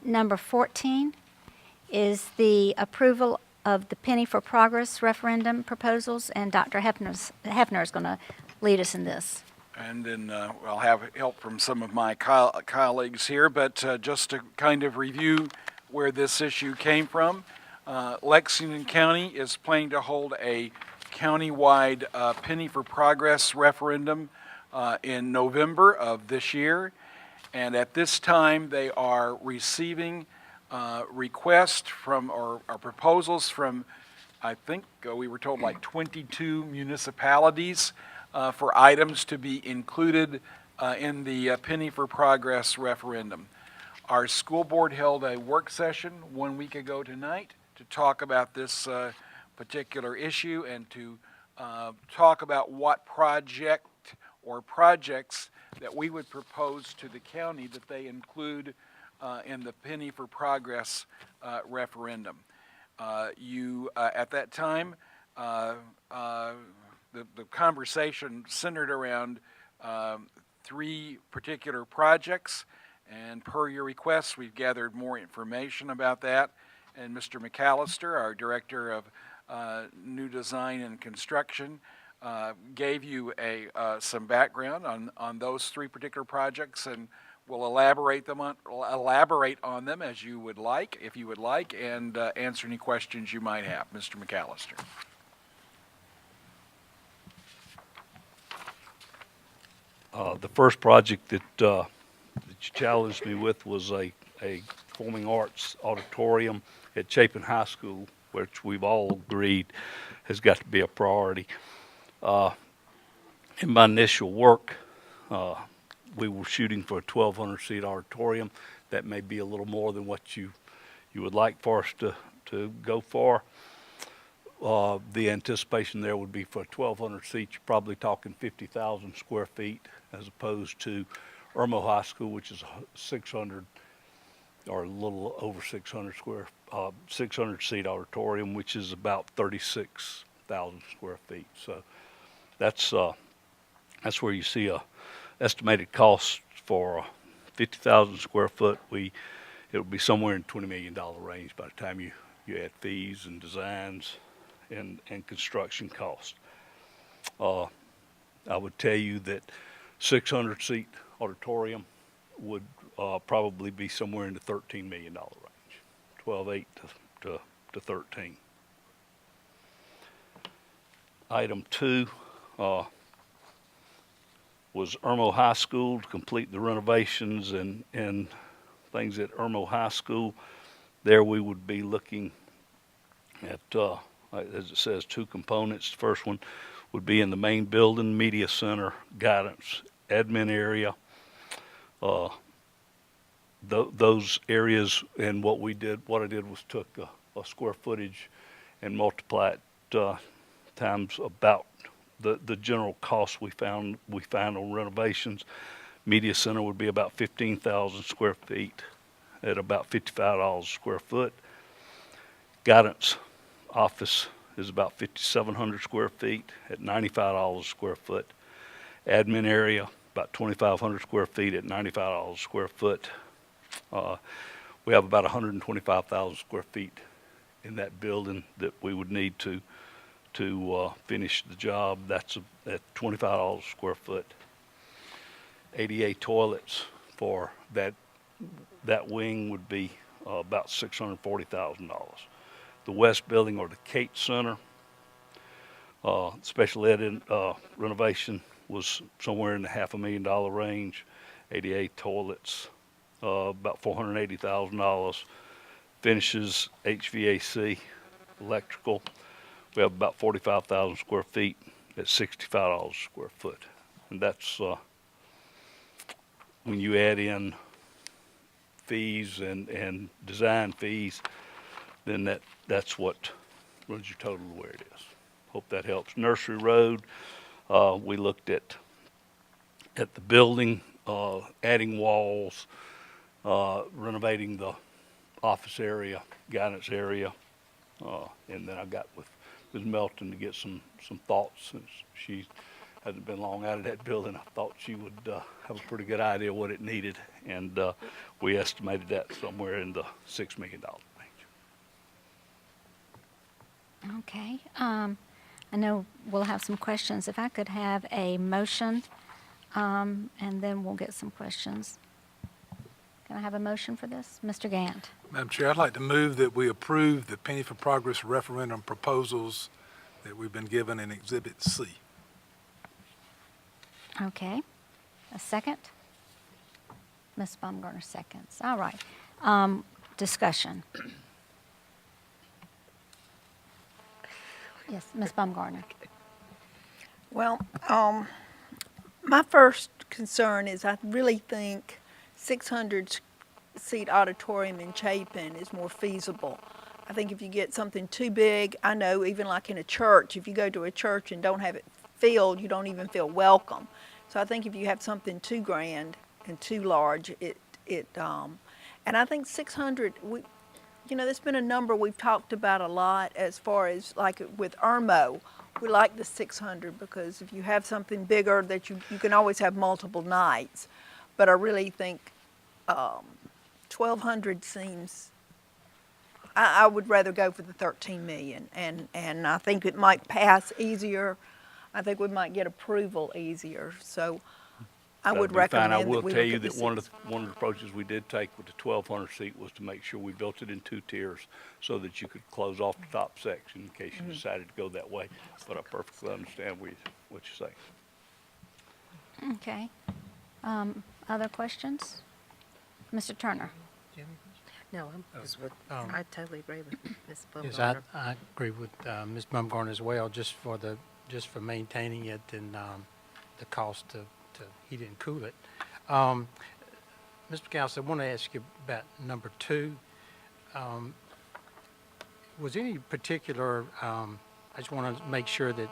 Number 14 is the approval of the Penny for Progress referendum proposals, and Dr. Hefner is going to lead us in this. And then I'll have help from some of my colleagues here, but just to kind of review where this issue came from, Lexington County is planning to hold a countywide Penny for Progress referendum in November of this year. And at this time, they are receiving requests from, or proposals from, I think we were told like 22 municipalities for items to be included in the Penny for Progress referendum. Our school board held a work session 1 week ago tonight to talk about this particular issue and to talk about what project or projects that we would propose to the county that they include in the Penny for Progress referendum. At that time, the conversation centered around 3 particular projects, and per your requests, we've gathered more information about that. And Mr. McAllister, our Director of New Design and Construction, gave you some background on those 3 particular projects, and we'll elaborate on them as you would like, if you would like, and answer any questions you might have. Mr. McAllister. The first project that you challenged me with was a performing arts auditorium at Chapin High School, which we've all agreed has got to be a priority. In my initial work, we were shooting for a 1,200-seat auditorium. That may be a little more than what you would like for us to go for. The anticipation there would be for 1,200 seats, you're probably talking 50,000 square feet, as opposed to Irmo High School, which is 600 or a little over 600 seat auditorium, which is about 36,000 square feet. So that's where you see a estimated cost for 50,000 square foot. It would be somewhere in $20 million range by the time you add fees and designs and construction costs. I would tell you that 600 seat auditorium would probably be somewhere in the $13 million range, 12.8 to 13. Item 2 was Irmo High School to complete the renovations and things at Irmo High School. There we would be looking at, as it says, 2 components. The first one would be in the main building, media center, guidance, admin area. Those areas, and what I did was took a square footage and multiply it times about the general cost we found on renovations. Media center would be about 15,000 square feet at about $55 a square foot. Guidance office is about 5,700 square feet at $95 a square foot. Admin area, about 2,500 square feet at $95 a square foot. We have about 125,000 square feet in that building that we would need to finish the job. That's at $25 a square foot. ADA toilets for that wing would be about $640,000. The west building, or the Kate Center, special ed renovation was somewhere in the $500,000 range. ADA toilets, about $480,000. Finishes, HVAC, electrical. We have about 45,000 square feet at $65 a square foot. And that's, when you add in fees and design fees, then that's what runs your total to where it is. Hope that helps. Nursery Road, we looked at the building, adding walls, renovating the office area, guidance area, and then I got with Ms. Melton to get some thoughts, since she Hadn't been long out of that building. I thought she would have a pretty good idea what it needed, and we estimated that somewhere in the $6 million range. Okay. I know we'll have some questions. If I could have a motion, and then we'll get some questions. Can I have a motion for this? Mr. Gant? Madam Chair, I'd like to move that we approve the Penny for Progress referendum proposals that we've been given in Exhibit C. Okay. A second? Ms. Baumgartner seconds. All right. Discussion. Yes, Ms. Baumgartner. Well, my first concern is I really think 600-seat auditorium in Chapin is more feasible. I think if you get something too big, I know even like in a church, if you go to a church and don't have it filled, you don't even feel welcome. So I think if you have something too grand and too large, and I think 600, there's been a number we've talked about a lot as far as like with Irmo. We like the 600 because if you have something bigger that you can always have multiple nights. But I really think 1,200 seems, I would rather go for the 13 million. And I think it might pass easier. I think we might get approval easier. So I would That'd be fine. recommend I that will we tell look you at the that one of the approaches we did take with the 1,200 seat was to make sure we built it in 2 tiers so that you could close off the top section in case you decided to go that way. But I perfectly understand what you're saying. Okay. Other questions? Mr. Turner? No, I totally agree with Ms. Yes, Baumgartner. I agree with Ms. Baumgartner as well, just for maintaining it and the cost to heat it and cool it. Mr. McAllister, I want to ask you about number 2. Was any particular, I just want to make sure that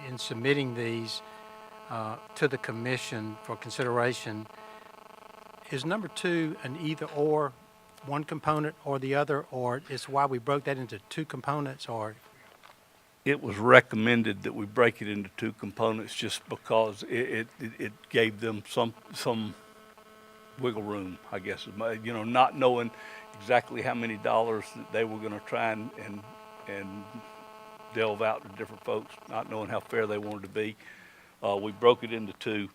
in submitting these to the commission for consideration, is number 2 an either or, one component or the other, or is why we broke that into 2 components, or? It was recommended that we break it into 2 components just because it gave them some wiggle room, I guess. Not knowing exactly how many dollars that they were going to try and delve out to different folks, not knowing how fair they wanted to be. We broke it into 2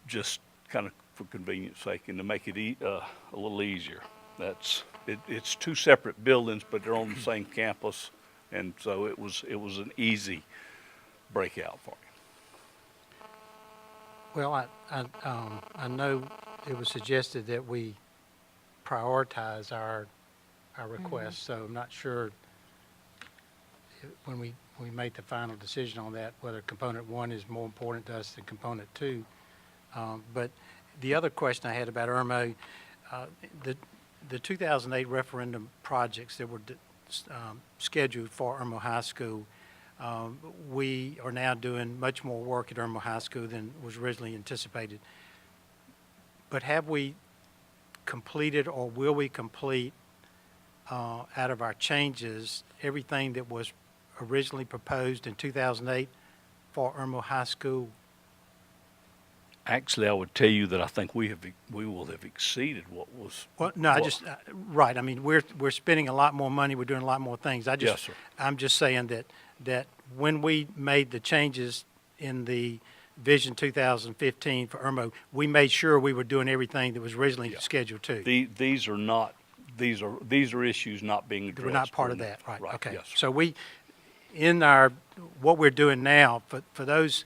just kind of for convenience sake and to make it a little easier. It's 2 separate buildings, but they're on the same campus. And so it was an easy breakout for you. Well, I know it was suggested that we prioritize our requests, so I'm not sure when we made the final decision on that, whether component 1 is more important to us than component 2. But the other question I had about Irmo, the 2008 referendum projects that were scheduled for Irmo High School, we are now doing much more work at Irmo High School than was originally anticipated. But have we completed or will we complete out of our changes everything that was originally proposed in 2008 for Irmo High School? Actually, I would tell you that I think we will have exceeded what was. Well, no, right. I mean, we're spending a lot more money. We're doing a lot more things. Yes, sir. I'm just saying that when we made the changes in the Vision 2015 for Irmo, we made sure we were doing everything that was originally scheduled to. These are issues not being addressed. We're not part of that, right? Right. Okay. Yes, sir. So what we're doing now for those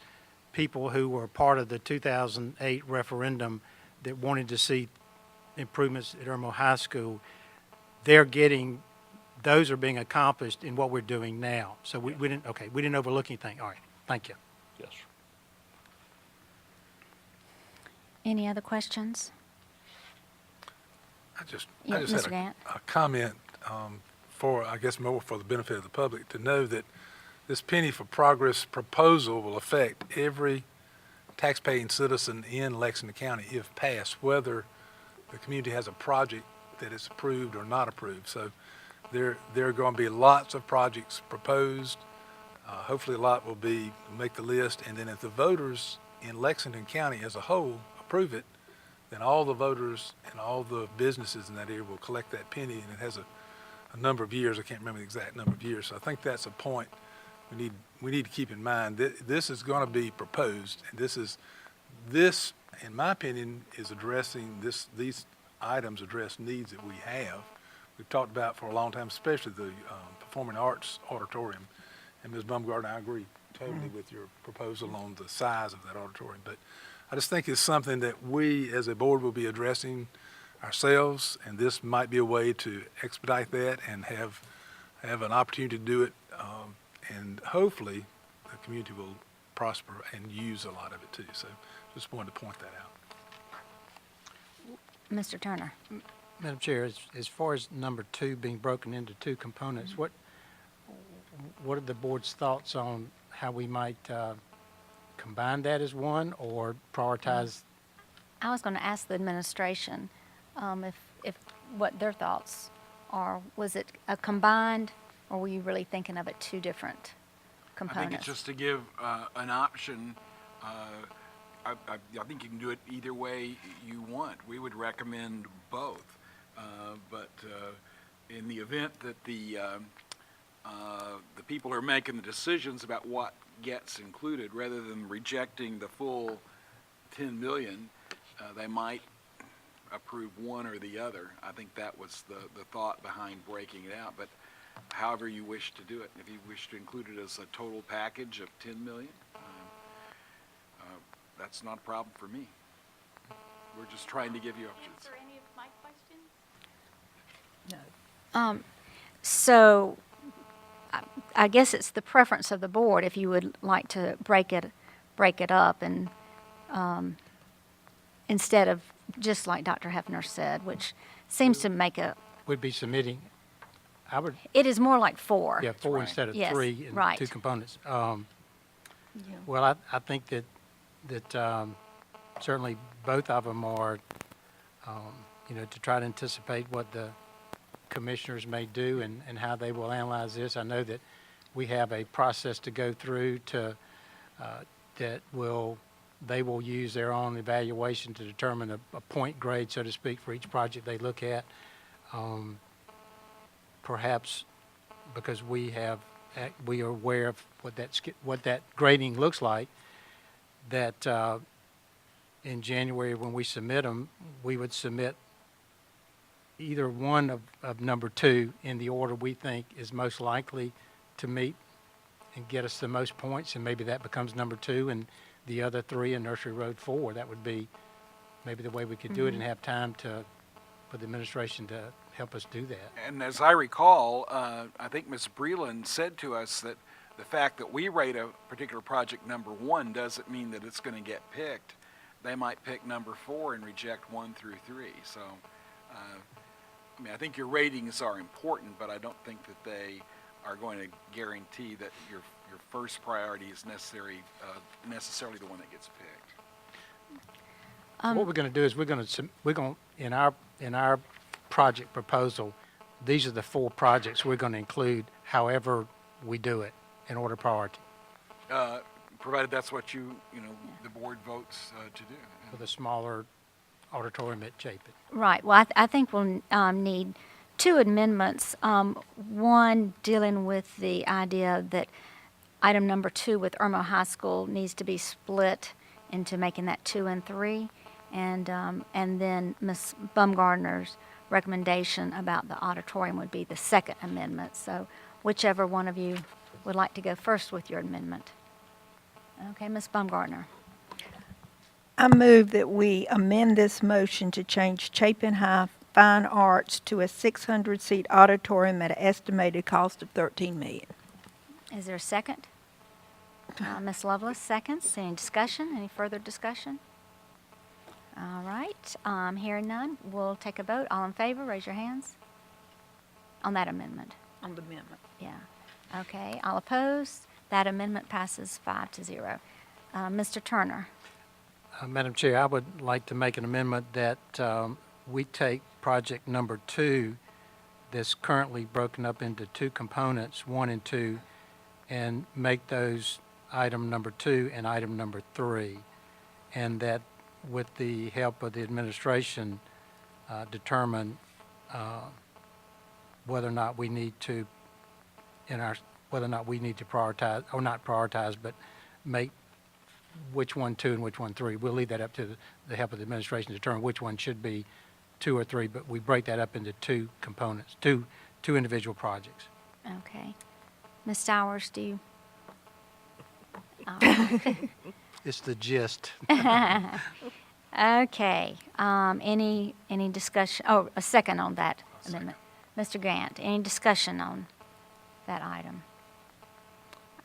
people who were part of the 2008 referendum that wanted to see improvements at Irmo High School, those are being accomplished in what we're doing now. So we didn't overlook anything. All right, thank you. Yes, sir. Any other questions? I just Mr. had Gant? a comment I guess more for the benefit of the public, to know that this Penny for Progress proposal will affect every taxpaying citizen in Lexington County if passed, whether the community has a project that is approved or not approved. So there are going to be lots of projects proposed Hopefully a lot will make the list, and then if the voters in Lexington County as a whole approve it, then all the voters and all the businesses in that area will collect that penny, and it has a number of years. I can't remember the exact number of years. So I think that's a point we need to keep in mind. This is going to be proposed, and this, in my opinion, is addressing these items address needs that we have. We've talked about for a long time, especially the Performing Arts Auditorium. And Ms. Baumgartner, I agree totally with your proposal on the size of that auditorium. But I just think it's something that we, as a board, will be addressing ourselves, and this might be a way to expedite that and have an opportunity to do it. And hopefully, the community will prosper and use a lot of it too. So just wanted to point that out. Mr. Turner? Madam Chair, as far as number 2 being broken into 2 components, what are the board's thoughts on how we might combine that as one or prioritize? I was going to ask the administration if what their thoughts are. Was it a combined, or were you really thinking of it 2 different I components? think it's just to give an option. I think you can do it either way you want. We would recommend both. But in the event that the people who are making the decisions about what gets included, rather than rejecting the full 10 million, they might approve one or the other. I think that was the thought behind breaking it out. But however you wish to do it, if you wish to include it as a total package of 10 million, that's not a problem for me. We're just trying to give you options. Answer any of my questions? So I guess it's the preference of the board if you would like to break it up and instead of just like Dr. Hefner said, which seems to make Would be submitting, I would, it is more like 4. yeah, 4 instead of Yes, 3 in right. 2 components. Well, I think that certainly both of them are, to try to anticipate what the commissioners may do and how they will analyze this. I know that we have a process to go through they will use their own evaluation to determine a point grade, so to speak, for each project they look at. Perhaps because we are aware of what that grading looks like, that in January when we submit them, we would submit either one of number 2 in the order we think is most likely to meet and get us the most points, and maybe that becomes number 2 and the other 3 in Nursery Road 4. That would be maybe the way we could do it and have time for the administration to help us do that. And as I recall, I think Ms. Breland said to us that the fact that we rate a particular project number 1 doesn't mean that it's going to get picked. They might pick number 4 and reject 1 through 3. So, I think your ratings are important, but I don't think that they are going to guarantee that your first priority is necessarily the one that gets picked. What we're going to do is we're going in our project proposal, these are the 4 projects we're going to include however we do it in order of priority Provided that's what the board votes to do. for the smaller auditorium at Chapin. Right. Well, I think we'll need 2 amendments. One dealing with the idea that item number 2 with Irmo High School needs to be split into making that 2 and 3, and then Ms. Baumgartner's recommendation about the auditorium would be the second amendment. So whichever one of you would like to go first with your amendment. Okay, Ms. Baumgartner. I move that we amend this motion to change Chapin High Fine Arts to a 600-seat auditorium at an estimated cost of $13 million. Is there a second? Ms. Lovelace, seconds. Any discussion? Any further discussion? All right. Hearing none, we'll take a vote. All in favor, raise your hands. On that amendment. On the amendment. Yeah. Okay. All opposed? That amendment passes 5-0. Mr. Turner. Madam Chair, I would like to make an amendment that we take project number 2 that's currently broken up into 2 components, 1 and 2, and make those item number 2 and item number 3. And that with the help of the administration, determine whether or not we need to, whether or not we need to prioritize, or not prioritize, but make which one 2 and which one 3. We'll leave that up to the help of the administration to determine which one should be 2 or 3, but we break that up into 2 components, two individual projects. Okay. Ms. Stowers, do you? It's the gist. Okay, any discussion, oh, a second on that amendment. Mr. Grant, any discussion on that item?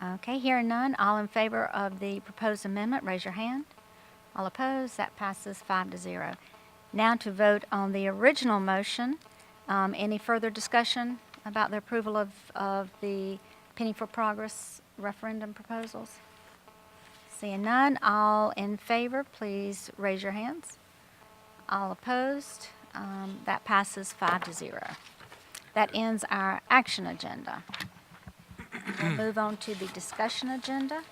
Okay, hearing none, all in favor of the proposed amendment, raise your hand. All opposed, that passes 5-0. Now to vote on the original motion. Any further discussion about the approval of the Penny for Progress referendum proposals? Seeing none, all in favor, please raise your hands. All opposed, that passes 5-0. That ends our action agenda. We'll move on to the discussion agenda.